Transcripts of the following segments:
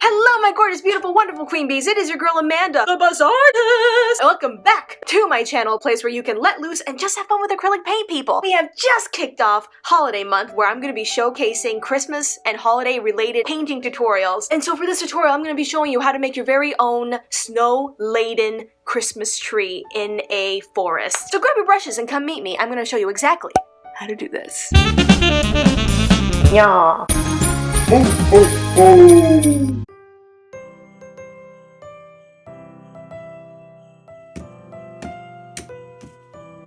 Hello, my gorgeous, beautiful, wonderful queen bees. It is your girl Amanda, the buzz artist. And welcome back to my channel, a place where you can let loose and just have fun with acrylic paint, people. We have just kicked off holiday month, where I'm going to be showcasing Christmas and holiday related painting tutorials. And so for this tutorial, I'm going to be showing you how to make your very own snow-laden Christmas tree in a forest. So grab your brushes and come meet me. I'm going to show you exactly how to do this. Yeah.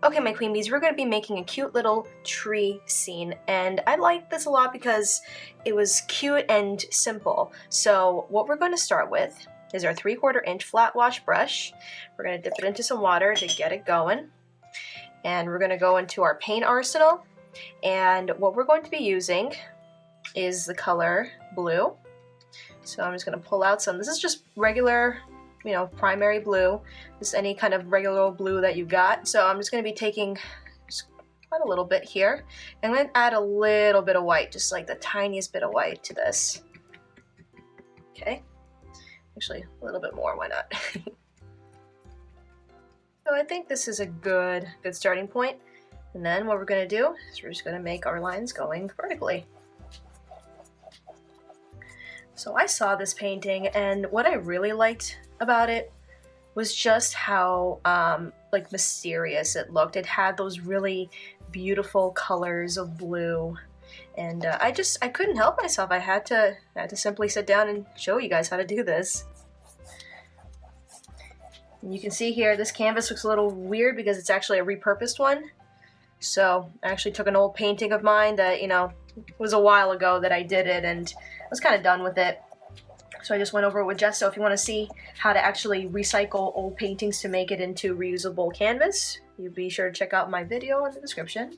Okay, my queen bees, we're going to be making a cute little tree scene, and I like this a lot because it was cute and simple. So what we're going to start with is our 3/4 inch flat wash brush. We're going to dip it into some water to get it going, and we're going to go into our paint arsenal, and what we're going to be using is the color blue. So I'm just going to pull out some. This is just regular, you know, primary blue, just any kind of regular old blue that you got. So I'm just going to be taking just quite a little bit here. I'm going to add a little bit of white, just like the tiniest bit of white to this. Okay, actually a little bit more, why not? So I think this is a good starting point. And then what we're going to do is we're just going to make our lines going vertically. So I saw this painting, and what I really liked about it was just how like mysterious it looked. It had those really beautiful colors of blue, and I couldn't help myself. I had to simply sit down and show you guys how to do this. And you can see here this canvas looks a little weird because it's actually a repurposed one. So I actually took an old painting of mine that, you know, was a while ago that I did it, and I was kind of done with it. So I just went over it with Jess. So if you want to see how to actually recycle old paintings to make it into reusable canvas, you be sure to check out my video in the description.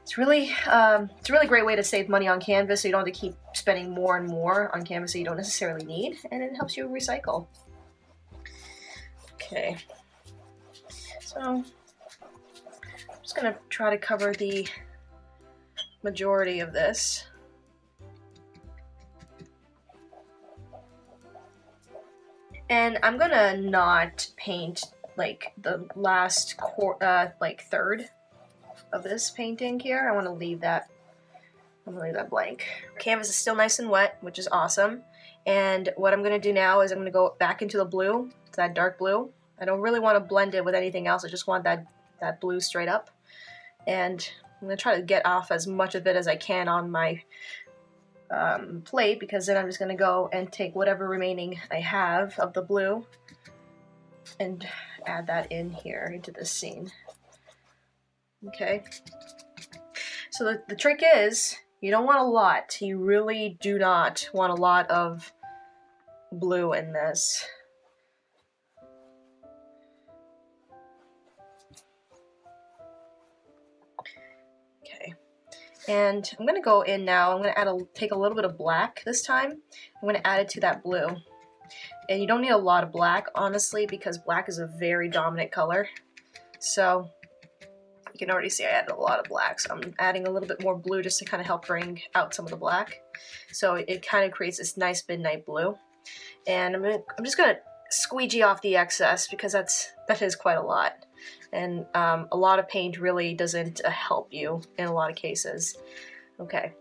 It's really a really great way to save money on canvas, so you don't have to keep spending more and more on canvas that you don't necessarily need, and it helps you recycle. Okay, so I'm just gonna try to cover the majority of this. And I'm gonna not paint like the last like third of this painting here. I want to leave that. I'm gonna leave that blank. Canvas is still nice and wet, which is awesome. And what I'm gonna do now is I'm gonna go back into the blue, that dark blue. I don't really want to blend it with anything else. I just want that blue straight up. And I'm gonna try to get off as much of it as I can on my plate, because then I'm just going to go and take whatever remaining I have of the blue and add that in here into this scene. Okay, so the trick is you don't want a lot. You really do not want a lot of blue in this. Okay. And I'm going to go in now, I'm going to take a little bit of black this time. I'm going to add it to that blue. And you don't need a lot of black, honestly, because black is a very dominant color. So you can already see I added a lot of black. So I'm adding a little bit more blue just to kind of help bring out some of the black. So it kind of creates this nice midnight blue. And I'm just going to squeegee off the excess, because that is quite a lot. And a lot of paint really doesn't help you in a lot of cases. Okay,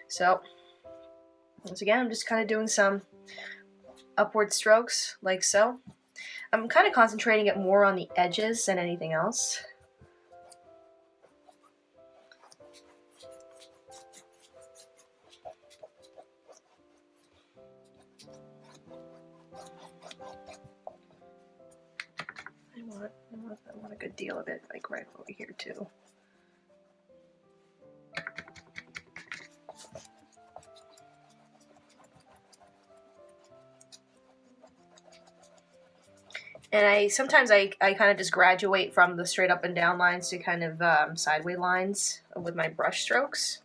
so once again, I'm just kind of doing some upward strokes like so. I'm kind of concentrating it more on the edges than anything else. I want a good deal of it, like right over here too. And sometimes I kind of just graduate from the straight up and down lines to kind of sideways lines with my brush strokes.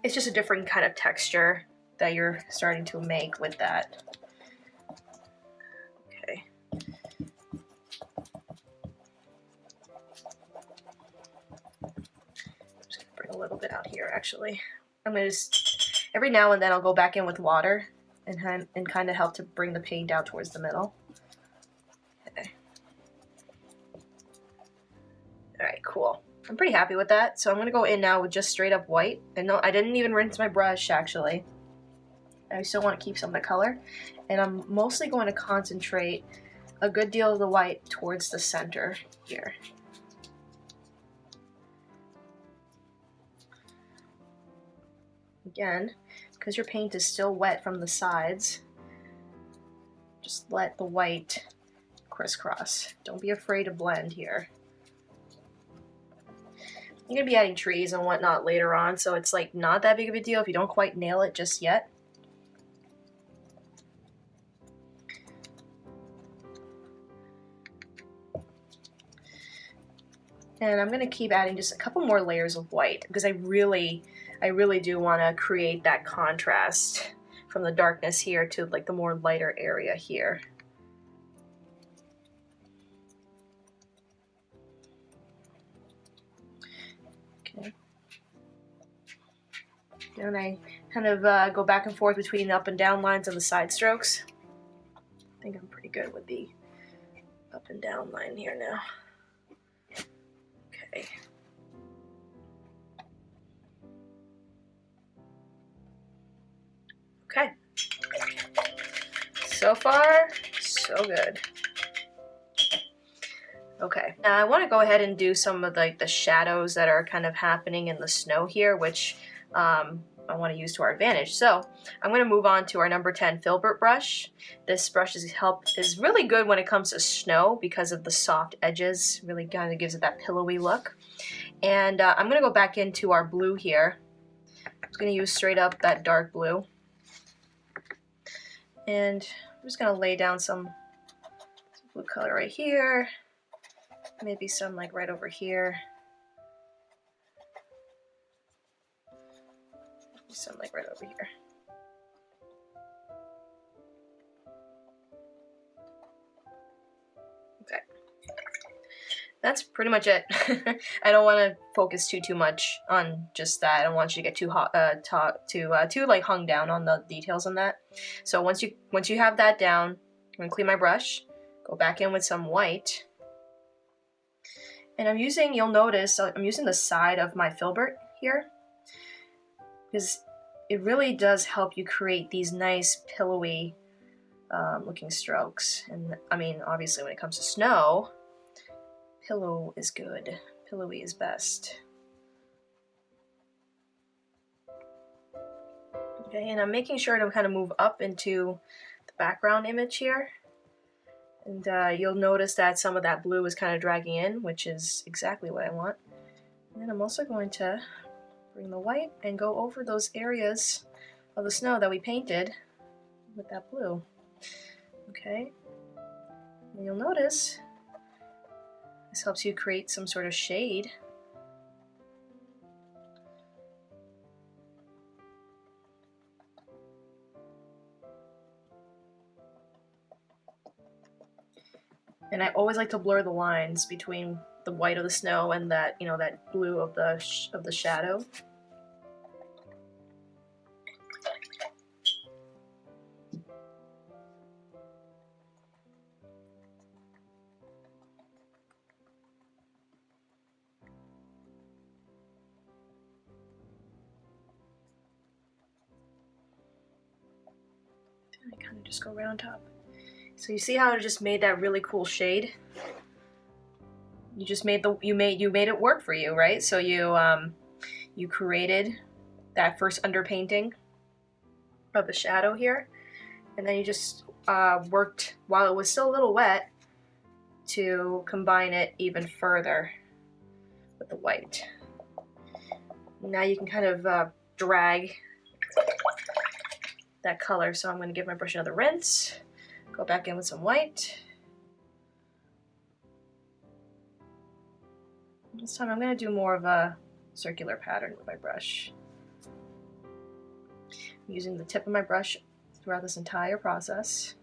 It's just a different kind of texture that you're starting to make with that. Okay. I'm just gonna bring a little bit out here actually. I'm gonna just Every now and then I'll go back in with water and kind of help to bring the paint out towards the middle. Okay. Alright, cool. I'm pretty happy with that. So I'm going to go in now with just straight up white. And no, I didn't even rinse my brush actually. I still want to keep some of the color. And I'm mostly going to concentrate a good deal of the white towards the center here. Again, because your paint is still wet from the sides, just let the white crisscross. Don't be afraid to blend here. You're going to be adding trees and whatnot later on, so it's like not that big of a deal if you don't quite nail it just yet. And I'm going to keep adding just a couple more layers of white because I really do want to create that contrast from the darkness here to like the more lighter area here. Okay. And I kind of go back and forth between the up and down lines and the side strokes. I think I'm pretty good with the up and down line here now. Okay. Okay. So far, so good. Okay, now I want to go ahead and do some of the shadows that are kind of happening in the snow here, which I want to use to our advantage. So I'm going to move on to our number 10 filbert brush. This brush is really good when it comes to snow because of the soft edges. Really kind of gives it that pillowy look. And I'm going to go back into our blue here. I'm going to use straight up that dark blue. And I'm just going to lay down some blue color right here. Maybe some like right over here. Some like right over here. Okay. That's pretty much it. I don't want to focus too much on just that. I don't want you to get too too like hung down on the details on that. So once you have that down, I'm gonna clean my brush, go back in with some white, and you'll notice I'm using the side of my filbert here because it really does help you create these nice pillowy looking strokes. And I mean, obviously, when it comes to snow, pillow is good. Pillowy is best. Okay, and I'm making sure to kind of move up into the background image here. And you'll notice that some of that blue is kind of dragging in, which is exactly what I want. And then I'm also going to bring the white and go over those areas of the snow that we painted with that blue. Okay, and you'll notice this helps you create some sort of shade. And I always like to blur the lines between the white of the snow and that, that blue of the shadow. And I kind of just go right on top. So you see how it just made that really cool shade? You just made it work for you, right? So you created that first underpainting of the shadow here, and then you just worked while it was still a little wet to combine it even further with the white. Now you can kind of drag that color. So I'm going to give my brush another rinse. Go back in with some white. This time I'm going to do more of a circular pattern with my brush. I'm using the tip of my brush throughout this entire process.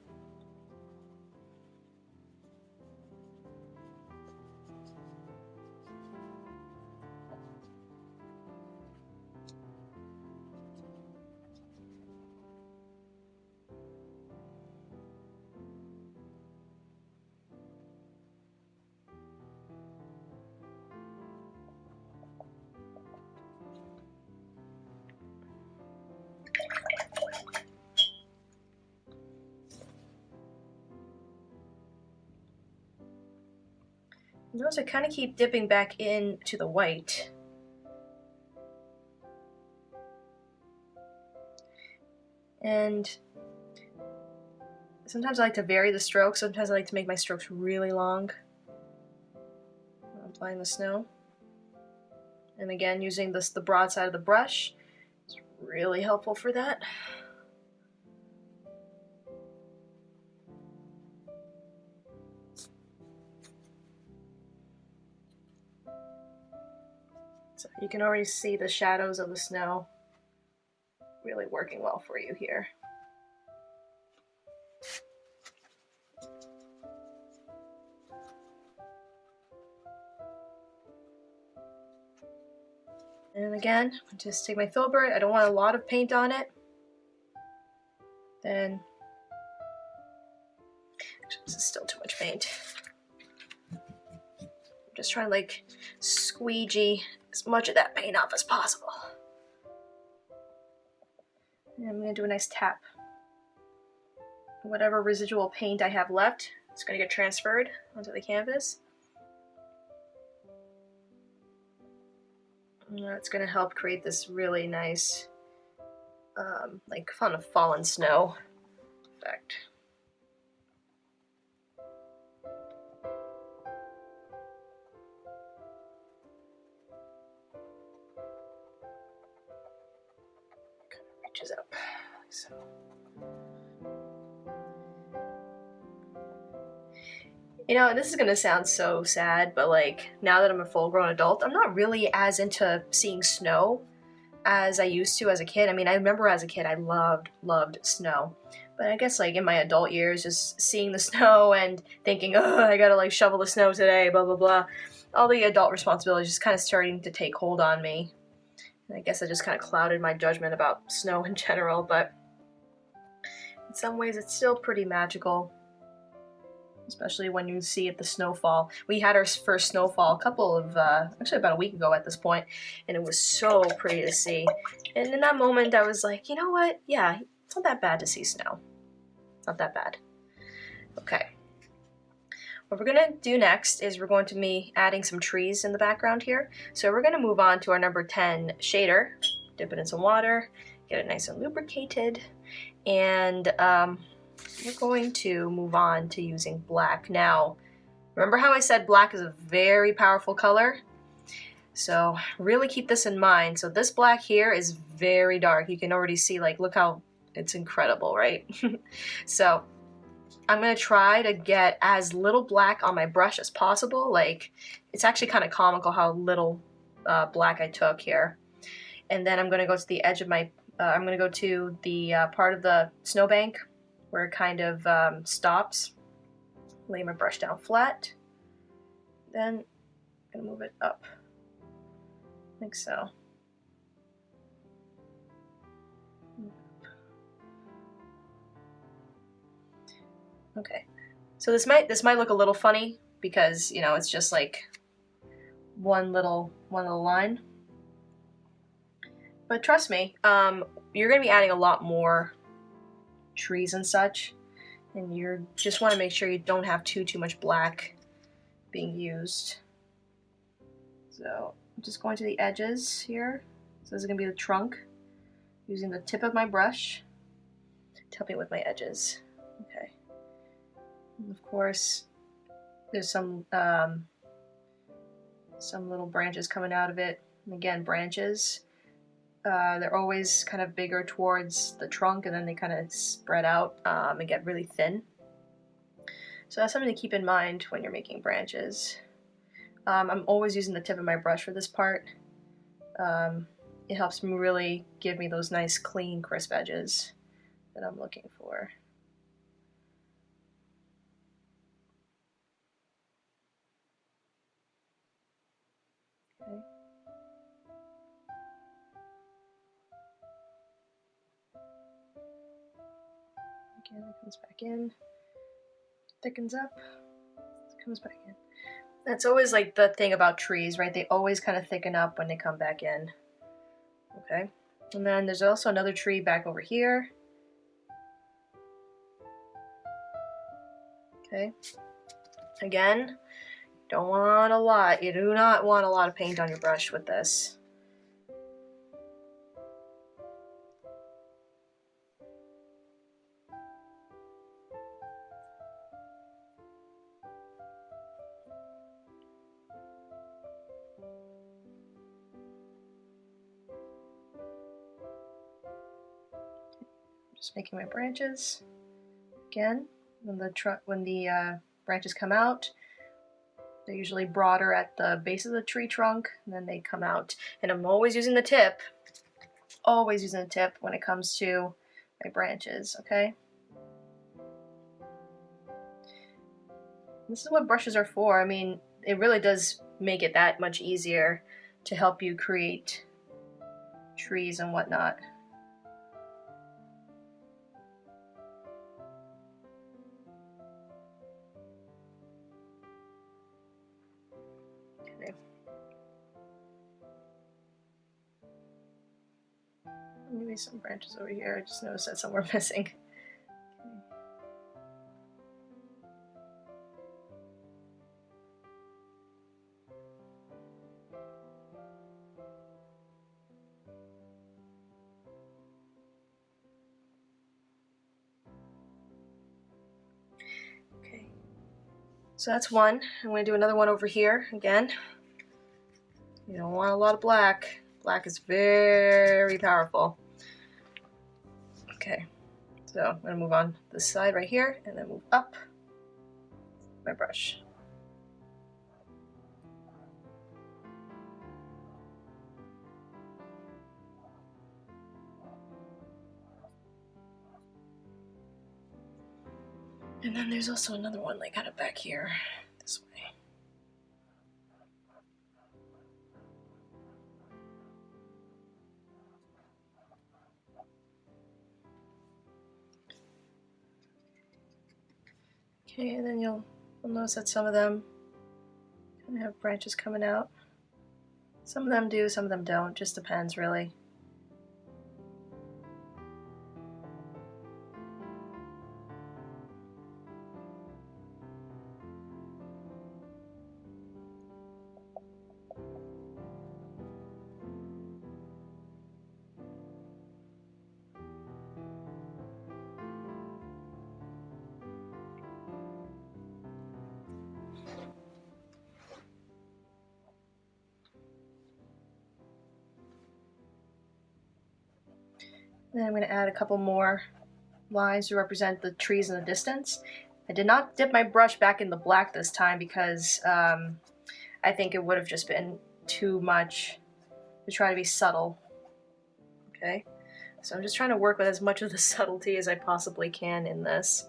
Notice I kind of keep dipping back into the white. And sometimes I like to vary the strokes. Sometimes I like to make my strokes really long when I'm applying the snow. And again, using the broad side of the brush is really helpful for that. So you can already see the shadows of the snow really working well for you here. And again, just take my filbert. I don't want a lot of paint on it. Then, actually, this is still too much paint. I'm just trying to like squeegee as much of that paint off as possible. And I'm gonna do a nice tap. Whatever residual paint I have left, it's gonna get transferred onto the canvas. And that's gonna help create this really nice, like kind of fallen snow effect. Kind of reaches up, so. You know, this is gonna sound so sad, but like now that I'm a full-grown adult, I'm not really as into seeing snow as I used to as a kid. I mean, I remember as a kid I loved snow. But I guess like in my adult years, just seeing the snow and thinking, oh, I gotta like shovel the snow today, blah blah blah. All the adult responsibilities just kind of starting to take hold on me. And I guess I just kind of clouded my judgment about snow in general, but in some ways it's still pretty magical. Especially when you see it, the snowfall. We had our first snowfall a couple of, actually about a week ago at this point, and it was so pretty to see. And in that moment, I was like, you know what? Yeah, it's not that bad to see snow. It's not that bad. Okay. What we're gonna do next is we're going to be adding some trees in the background here. So we're gonna move on to our number 10 shader. Dip it in some water, get it nice and lubricated, and we're going to move on to using black. Now, remember how I said black is a very powerful color? So really keep this in mind. So this black here is very dark. You can already see, like, look how it's incredible, right? So I'm gonna try to get as little black on my brush as possible. Like, it's actually kind of comical how little black I took here. And then I'm gonna go to the edge of my, I'm gonna go to the part of the snowbank where it kind of stops. Lay my brush down flat. Then I'm gonna move it up, like so. Okay, so this might look a little funny because, you know, it's just like one little line. But trust me, you're gonna be adding a lot more trees and such, and you just want to make sure you don't have too much black being used. So I'm just going to the edges here. So this is gonna be the trunk, using the tip of my brush to help me with my edges. Okay. And of course, there's some little branches coming out of it. And again, branches. They're always kind of bigger towards the trunk, and then they kind of spread out and get really thin. So that's something to keep in mind when you're making branches. I'm always using the tip of my brush for this part. It helps me really give me those nice, clean, crisp edges that I'm looking for. Okay. Again, it comes back in, thickens up, comes back in. That's always like the thing about trees, right? They always kind of thicken up when they come back in. Okay, and then there's also another tree back over here. Okay, again, Don't want a lot. You do not want a lot of paint on your brush with this. Just making my branches. Again, when the branches come out, they're usually broader at the base of the tree trunk, and then they come out. And I'm always using the tip. Always using the tip when it comes to my branches, okay? This is what brushes are for. I mean, it really does make it that much easier to help you create trees and whatnot. Okay. Maybe some branches over here. I just noticed that some were missing. Okay. So that's one. I'm going to do another one over here again. You don't want a lot of black. Black is very powerful. Okay, so I'm going to move on this side right here and then move up my brush. And then there's also another one like kind of back here this way. Okay, and then you'll notice that some of them kind of have branches coming out. Some of them do, some of them don't. Just depends, really. Then I'm going to add a couple more lines to represent the trees in the distance. I did not dip my brush back in the black this time because I think it would have just been too much to try to be subtle. Okay, so I'm just trying to work with as much of the subtlety as I possibly can in this.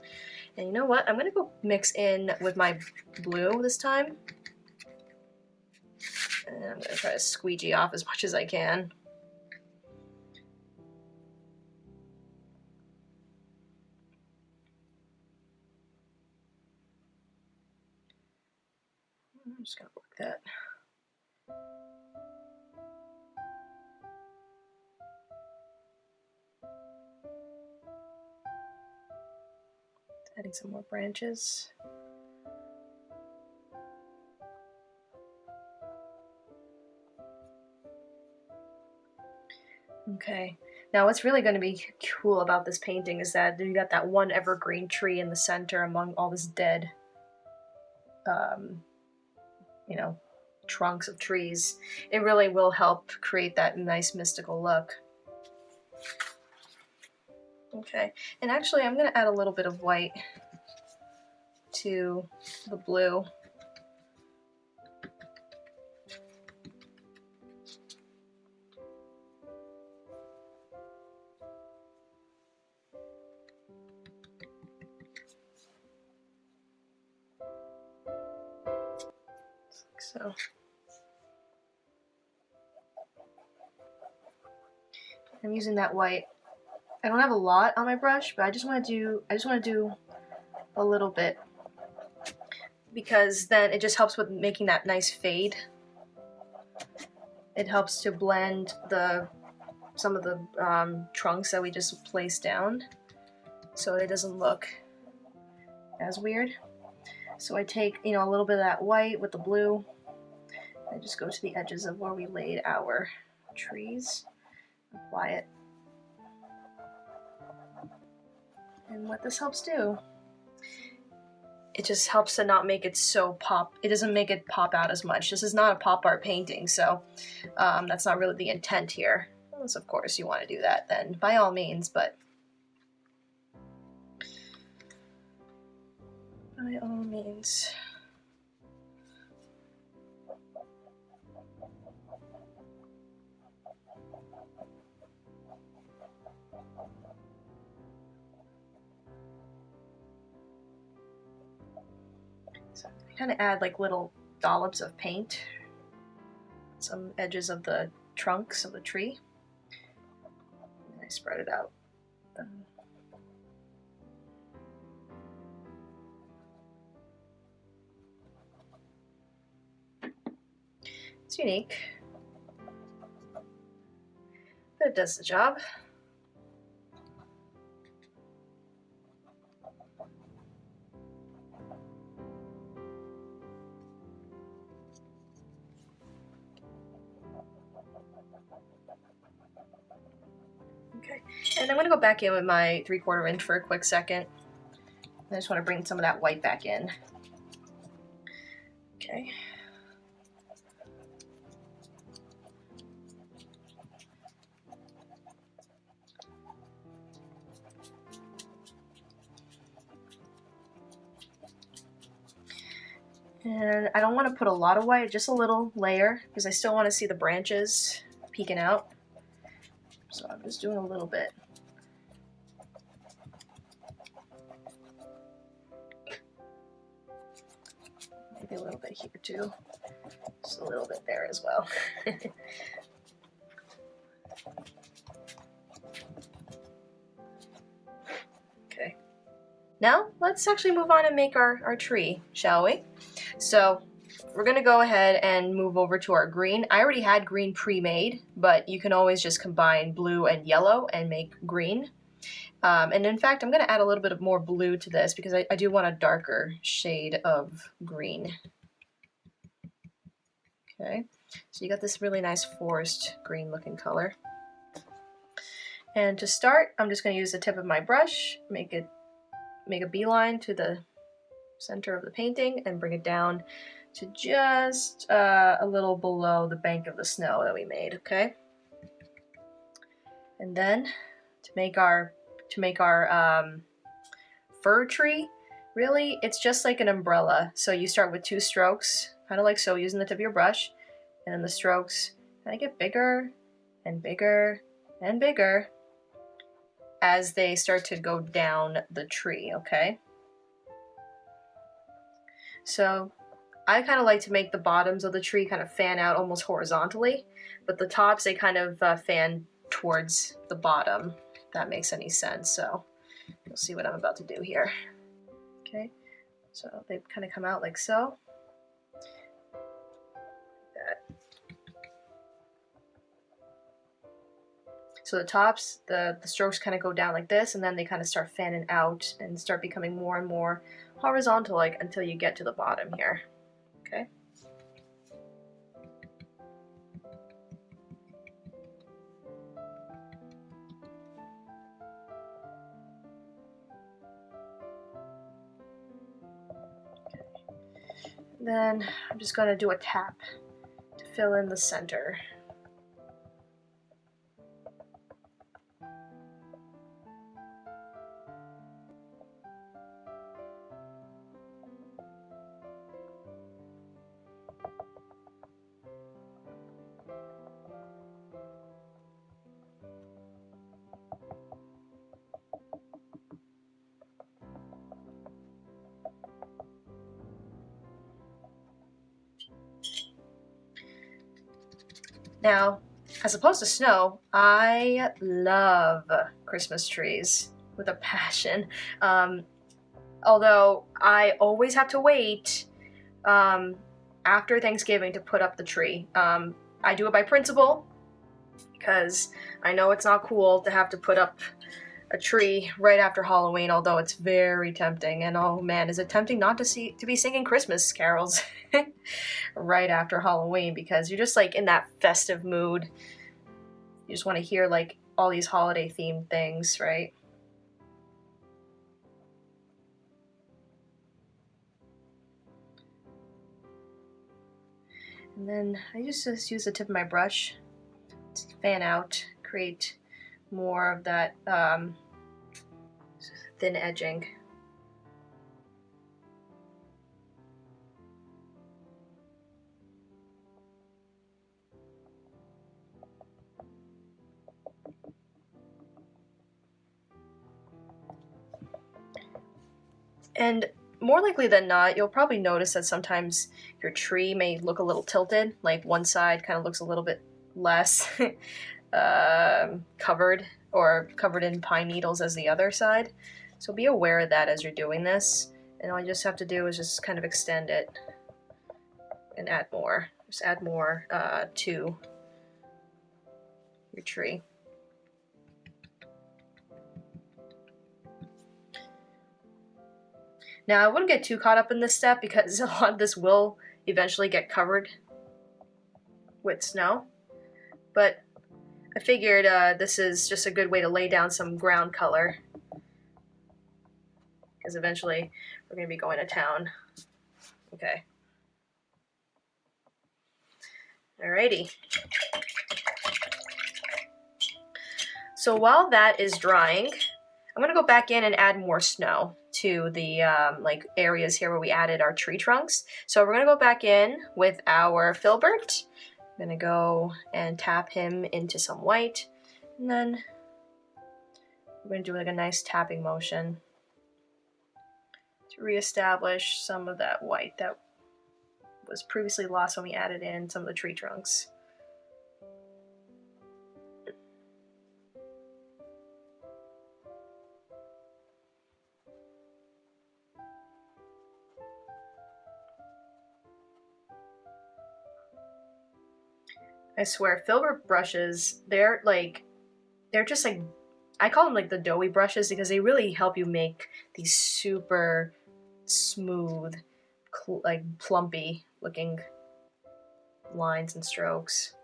And you know what? I'm going to go mix in with my blue this time. And I'm going to try to squeegee off as much as I can. I'm just going to work that. Adding some more branches. Okay, now what's really going to be cool about this painting is that you got that one evergreen tree in the center among all this dead, you know, trunks of trees. It really will help create that nice mystical look. Okay, and actually I'm going to add a little bit of white to the blue. So I'm using that white. I don't have a lot on my brush, but I just want to do a little bit, because then it just helps with making that nice fade. It helps to blend some of the trunks that we just placed down, so it doesn't look as weird. So I take, you know, a little bit of that white with the blue. I just go to the edges of where we laid our trees, apply it. And what this helps do, it just helps to not make it so pop. It doesn't make it pop out as much. This is not a pop art painting, so that's not really the intent here. Unless, of course, you want to do that, then by all means, but by all means. So I kind of add like little dollops of paint, some edges of the trunks of the tree, and I spread it out. It's unique, but it does the job. Okay, and I'm going to go back in with my 3/4 inch for a quick second. I just want to bring some of that white back in. Okay. And I don't want to put a lot of white, just a little layer, because I still want to see the branches peeking out. So I'm just doing a little bit. Maybe a little bit here too. Just a little bit there as well. Okay. Now let's actually move on and make our tree, shall we? So we're gonna go ahead and move over to our green. I already had green pre-made, but you can always just combine blue and yellow and make green. And in fact, I'm gonna add a little bit of more blue to this because I do want a darker shade of green. Okay, so you got this really nice forest green looking color. And to start, I'm just gonna use the tip of my brush, make a beeline to the center of the painting and bring it down to just a little below the bank of the snow that we made, okay? And then to make our fir tree, really it's just like an umbrella. So you start with 2 strokes, kind of like so, using the tip of your brush, and then the strokes kind of get bigger and bigger and bigger as they start to go down the tree, okay? So I kind of like to make the bottoms of the tree kind of fan out almost horizontally, but the tops, they kind of fan towards the bottom, if that makes any sense. So you'll see what I'm about to do here. Okay, so they kind of come out like so. So the tops, the strokes kind of go down like this, and then they kind of start fanning out and start becoming more and more horizontal, like until you get to the bottom here. Okay. Then I'm just going to do a tap to fill in the center. Now, as opposed to snow, I love Christmas trees with a passion. Although I always have to wait after Thanksgiving to put up the tree. I do it by principle because I know it's not cool to have to put up a tree right after Halloween, although it's very tempting. And oh man, is it tempting not to be singing Christmas carols right after Halloween, because you're just like in that festive mood. You just want to hear like all these holiday themed things, right? And then I just use the tip of my brush to fan out, create more of that thin edging. And more likely than not, you'll probably notice that sometimes your tree may look a little tilted, like one side kind of looks a little bit less covered in pine needles as the other side. So be aware of that as you're doing this. And all you just have to do is just kind of extend it and add more. Just add more to your tree. Now, I wouldn't get too caught up in this step because a lot of this will eventually get covered with snow. But I figured this is just a good way to lay down some ground color, because eventually we're going to be going to town. Okay. Alrighty. So while that is drying, I'm going to go back in and add more snow to the like areas here where we added our tree trunks. So we're going to go back in with our filbert. I'm going to go and tap him into some white, and then we're going to do like a nice tapping motion to reestablish some of that white that was previously lost when we added in some of the tree trunks. I swear, filbert brushes, they're just like, I call them like the doughy brushes, because they really help you make these super smooth, like plumpy looking lines and strokes.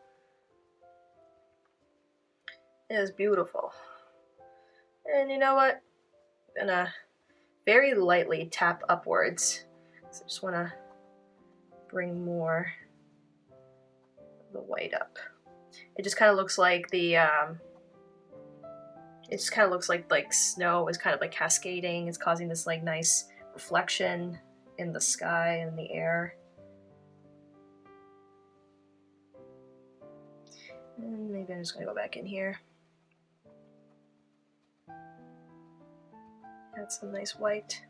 It is beautiful. And you know what? I'm gonna very lightly tap upwards. So I just want to bring more the white up. It just kind of looks like the it just kind of looks like snow is kind of like cascading. It's causing this like nice reflection in the sky and the air. And maybe I'm just gonna go back in here, add some nice white.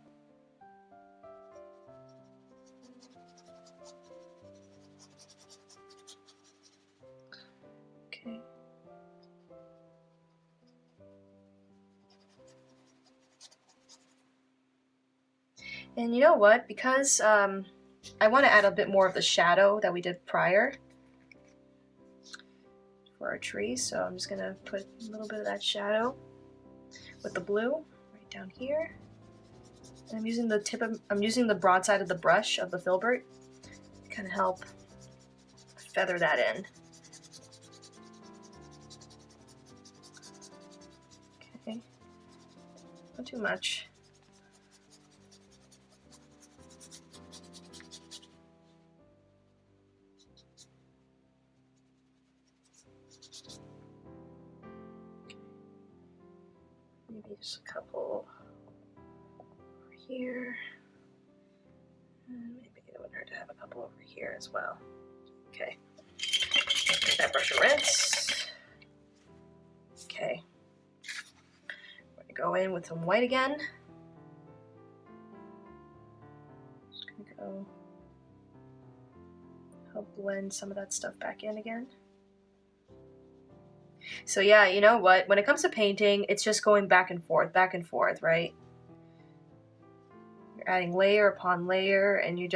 Okay. And you know what? Because I want to add a bit more of the shadow that we did prior for our tree, so I'm just gonna put a little bit of that shadow with the blue right down here. And I'm using the broad side of the brush of the filbert to kind of help feather that in. Okay, not too much. Maybe just a couple over here. And maybe it would hurt to have a couple over here as well. Okay. Get that brush and rinse. Okay. I'm gonna go in with some white again. Just gonna go help blend some of that stuff back in again. So yeah, you know what? When it comes to painting, it's just going back and forth, right? You're adding layer upon layer, and you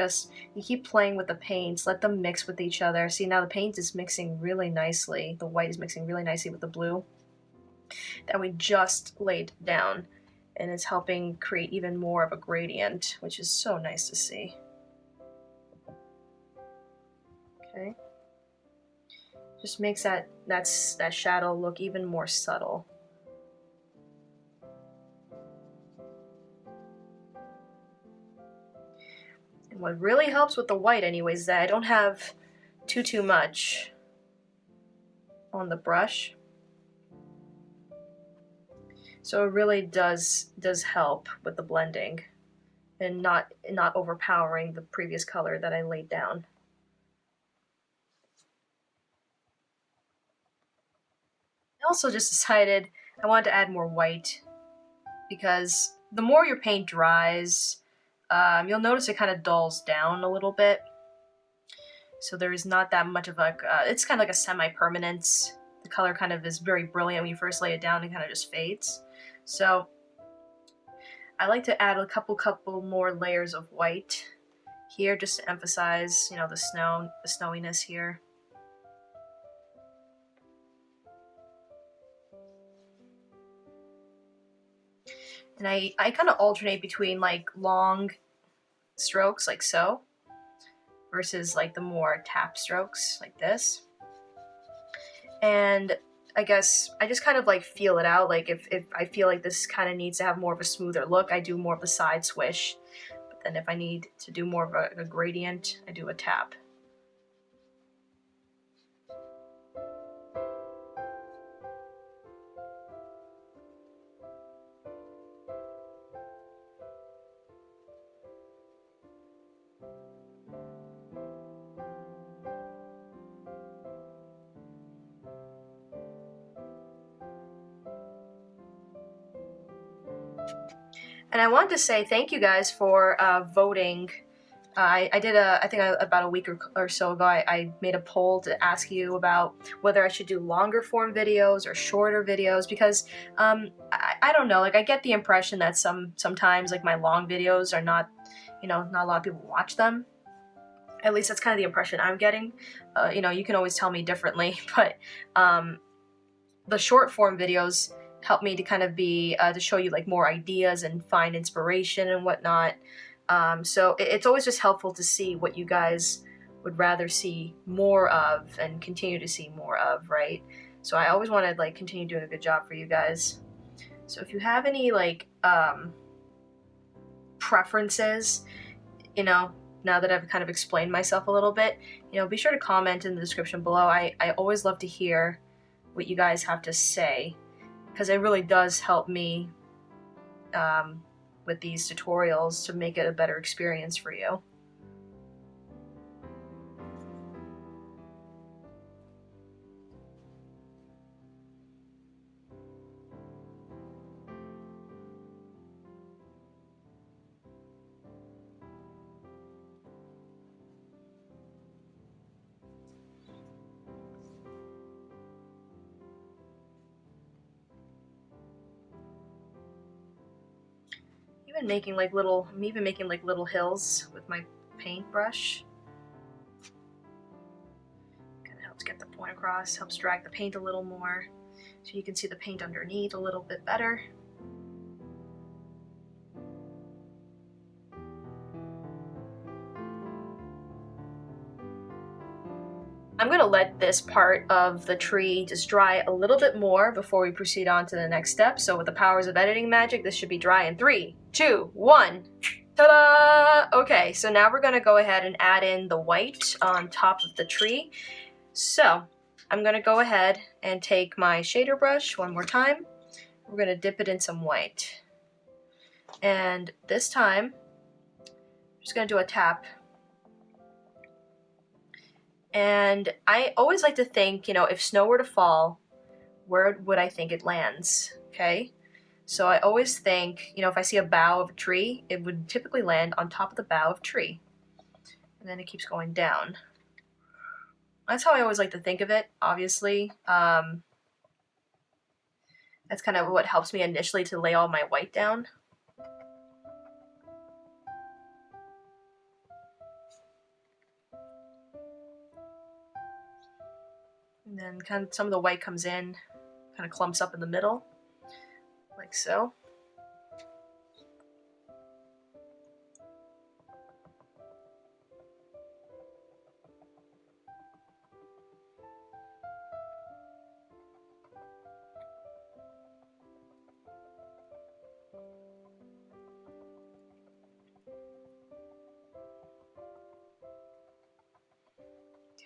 keep playing with the paints, let them mix with each other. See, now the paint is mixing really nicely. The white is mixing really nicely with the blue. that we just laid down, and it's helping create even more of a gradient, which is so nice to see. Okay, just makes that shadow look even more subtle. And what really helps with the white anyways is that I don't have too much on the brush. So it really does help with the blending and not overpowering the previous color that I laid down. I also just decided I wanted to add more white because the more your paint dries, you'll notice it kind of dulls down a little bit. So there is not that much of a, it's kind of like a semi-permanence. The color kind of is very brilliant when you first lay it down and kind of just fades. So I like to add a couple more layers of white here just to emphasize, you know, the snowiness here. And I kind of alternate between like long strokes like so versus like the more tap strokes like this. And I guess I just kind of like feel it out. Like if I feel like this kind of needs to have more of a smoother look, I do more of the side swish. But then if I need to do more of a gradient, I do a tap. And I wanted to say thank you guys for voting. I did I think about a week or so ago, I made a poll to ask you about whether I should do longer form videos or shorter videos because I don't know, like I get the impression that sometimes like my long videos are not, you know, not a lot of people watch them. At least that's kind of the impression I'm getting. You know, you can always tell me differently, but the short form videos help me to kind of be to show you like more ideas and find inspiration and whatnot. So it's always just helpful to see what you guys would rather see more of and continue to see more of, right? So I always want to like continue doing a good job for you guys. So if you have any like preferences, you know, now that I've kind of explained myself a little bit, you know, be sure to comment in the description below. I always love to hear what you guys have to say because it really does help me with these tutorials to make it a better experience for you. I'm even making like little hills with my paintbrush. Kind of helps get the point across, helps drag the paint a little more, so you can see the paint underneath a little bit better. I'm gonna let this part of the tree just dry a little bit more before we proceed on to the next step. So with the powers of editing magic, this should be dry in 3, 2, 1. Ta-da! Okay, so now we're gonna go ahead and add in the white on top of the tree. So I'm gonna go ahead and take my shader brush one more time. We're gonna dip it in some white. And this time, I'm just gonna do a tap. And I always like to think, you know, if snow were to fall, where would I think it lands? Okay, so I always think, you know, if I see a bough of a tree, it would typically land on top of the bough of a tree. And then it keeps going down. That's how I always like to think of it, obviously. That's kind of what helps me initially to lay all my white down. And then kind of some of the white comes in, kind of clumps up in the middle, like so.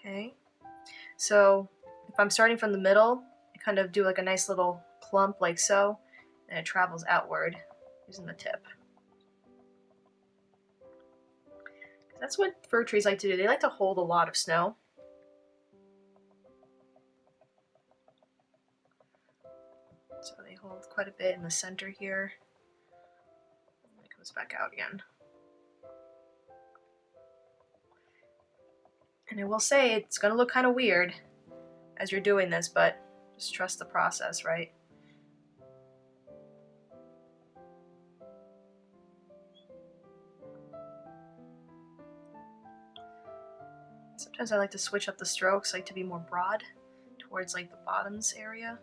Okay, so if I'm starting from the middle, I kind of do like a nice little clump like so, and it travels outward using the tip. That's what fir trees like to do. They like to hold a lot of snow. So they hold quite a bit in the center here. And it comes back out again. And I will say it's going to look kind of weird as you're doing this, but just trust the process, right? Sometimes I like to switch up the strokes, like to be more broad towards like the bottoms area.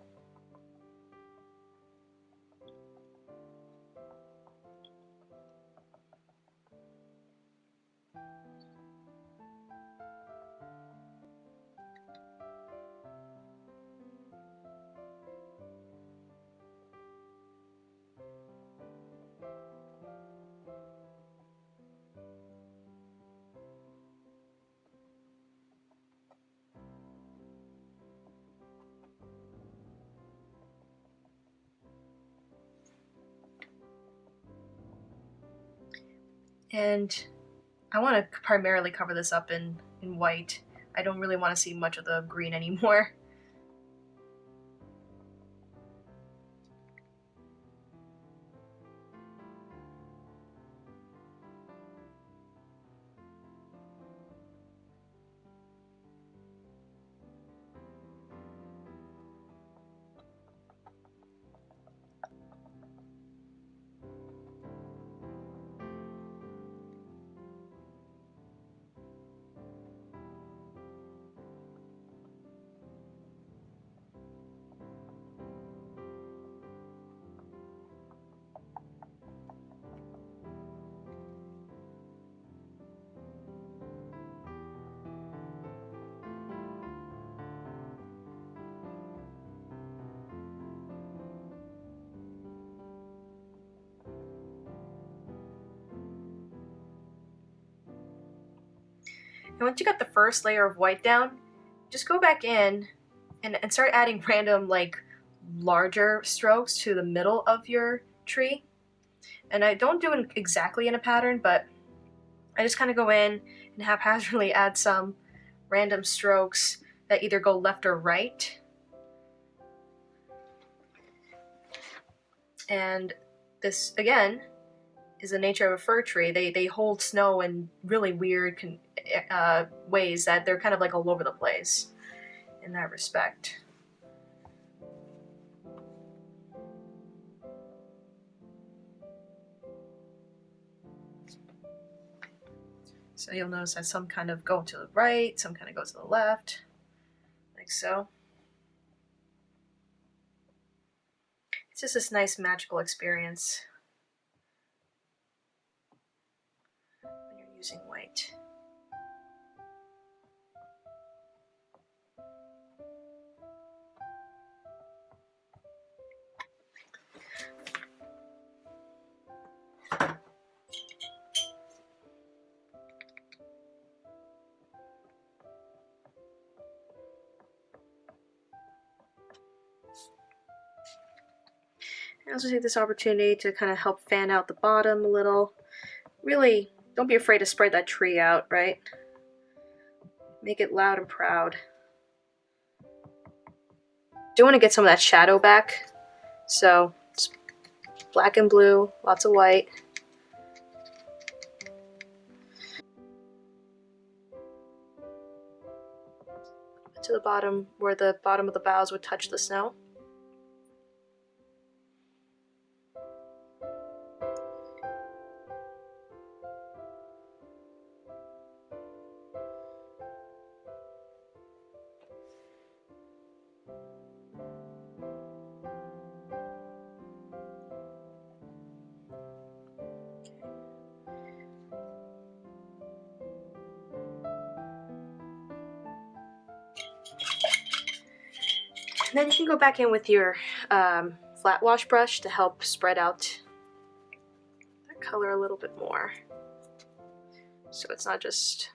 And I want to primarily cover this up in white. I don't really want to see much of the green anymore. And once you got the first layer of white down, just go back in and start adding random like larger strokes to the middle of your tree. And I don't do it exactly in a pattern, but I just kind of go in and haphazardly add some random strokes that either go left or right. And this, again, is the nature of a fir tree. They hold snow in really weird ways that they're kind of like all over the place in that respect. So you'll notice that some kind of go to the right, some kind of go to the left, like so. It's just this nice magical experience when you're using white. I also take this opportunity to kind of help fan out the bottom a little. Really, don't be afraid to spread that tree out, right? Make it loud and proud. Do want to get some of that shadow back, so it's black and blue, lots of white. To the bottom, where the bottom of the boughs would touch the snow. And then you can go back in with your flat wash brush to help spread out that color a little bit more. So it's not just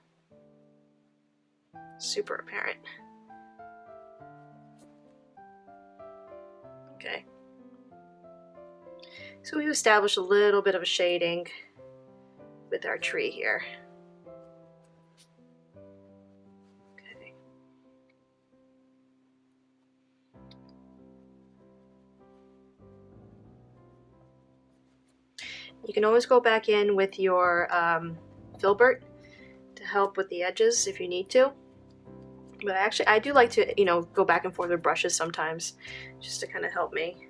super apparent. Okay. So we've established a little bit of a shading with our tree here. Okay. You can always go back in with your filbert to help with the edges if you need to. But actually, I do like to, you know, go back and forth with brushes sometimes, just to kind of help me.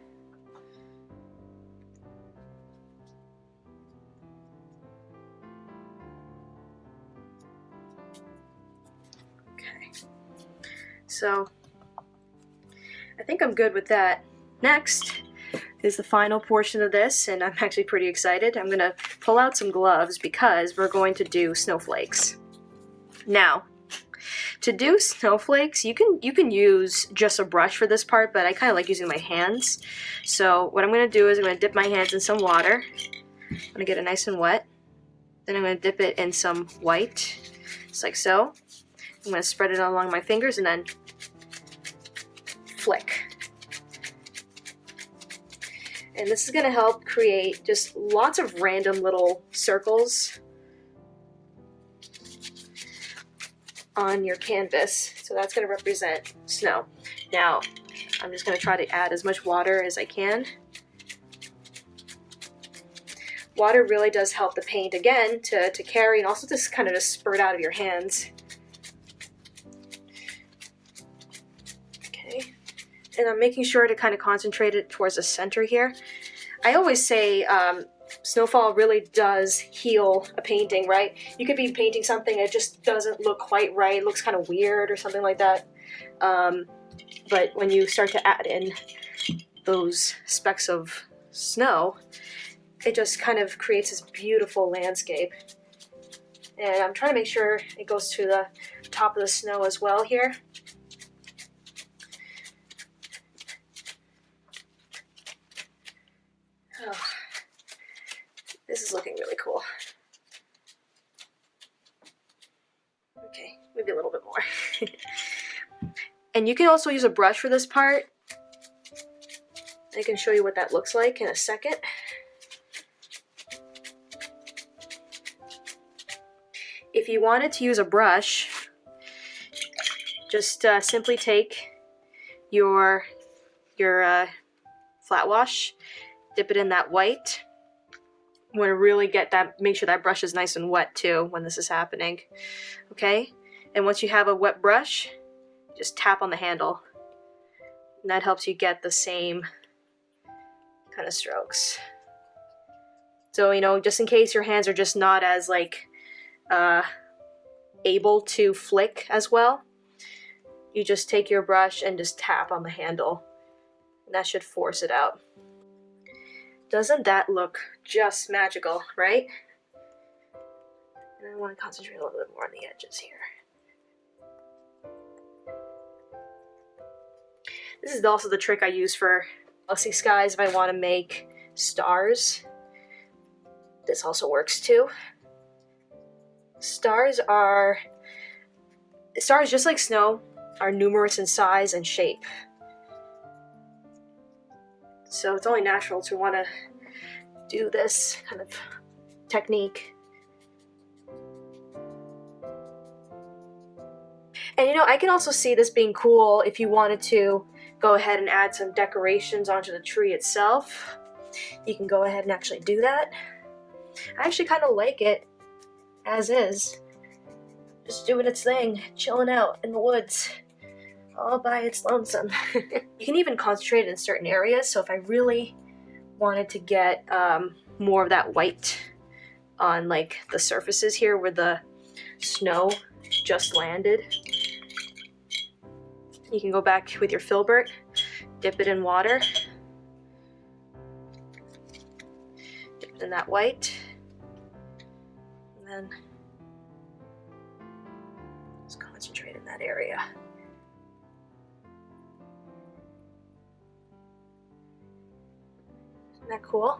Okay. So, I think I'm good with that. Next is the final portion of this, and I'm actually pretty excited. I'm gonna pull out some gloves because we're going to do snowflakes. Now, to do snowflakes, you can use just a brush for this part, but I kind of like using my hands. So what I'm going to do is I'm going to dip my hands in some water. I'm going to get it nice and wet. Then I'm going to dip it in some white, just like so. I'm going to spread it along my fingers and then flick. And this is going to help create just lots of random little circles on your canvas. So that's going to represent snow. Now, I'm just going to try to add as much water as I can. Water really does help the paint again to carry and also just kind of just spurt out of your hands. Okay, and I'm making sure to kind of concentrate it towards the center here. I always say snowfall really does heal a painting, right? You could be painting something and it just doesn't look quite right, it looks kind of weird or something like that. But when you start to add in those specks of snow, it just kind of creates this beautiful landscape. And I'm trying to make sure it goes to the top of the snow as well here. Oh. This is looking really cool. Okay, maybe a little bit more. And you can also use a brush for this part. I can show you what that looks like in a second. If you wanted to use a brush, just simply take your flat wash, dip it in that white. You want to really get that, make sure that brush is nice and wet too when this is happening. Okay? And once you have a wet brush, just tap on the handle. And that helps you get the same kind of strokes. So, you know, just in case your hands are just not as like able to flick as well, you just take your brush and just tap on the handle. And that should force it out. Doesn't that look just magical, right? And I want to concentrate a little bit more on the edges here. This is also the trick I use for glossy skies if I want to make stars. This also works too. Stars, just like snow, are numerous in size and shape. So it's only natural to want to do this kind of technique. And you know, I can also see this being cool if you wanted to go ahead and add some decorations onto the tree itself. You can go ahead and actually do that. I actually kind of like it as is. Just doing its thing, chilling out in the woods, all by its lonesome. You can even concentrate in certain areas, so if I really wanted to get more of that white on like the surfaces here where the snow just landed, you can go back with your filbert, dip it in water, dip it in that white, and then just concentrate in that area. Isn't that cool?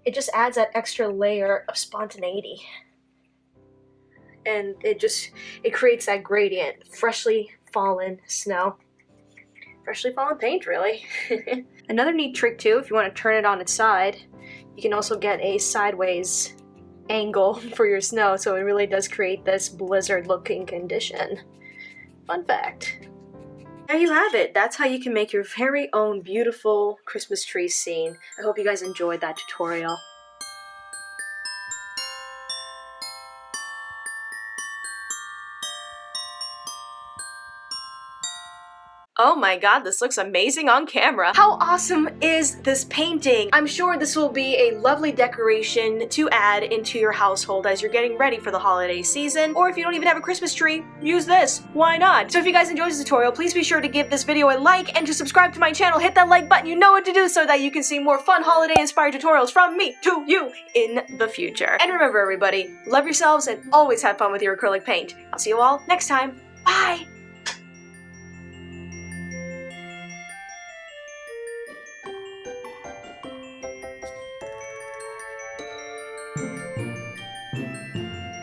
It just adds that extra layer of spontaneity. And it creates that gradient. Freshly fallen snow. Freshly fallen paint, really. Another neat trick too, if you want to turn it on its side, you can also get a sideways angle for your snow, so it really does create this blizzard looking condition. Fun fact. There you have it. That's how you can make your very own beautiful Christmas tree scene. I hope you guys enjoyed that tutorial. Oh my god, this looks amazing on camera. How awesome is this painting? I'm sure this will be a lovely decoration to add into your household as you're getting ready for the holiday season. Or if you don't even have a Christmas tree, use this. Why not? So if you guys enjoyed this tutorial, please be sure to give this video a like and to subscribe to my channel. Hit that like button. You know what to do so that you can see more fun holiday-inspired tutorials from me to you in the future. And remember everybody, love yourselves and always have fun with your acrylic paint. I'll see you all next time. Bye!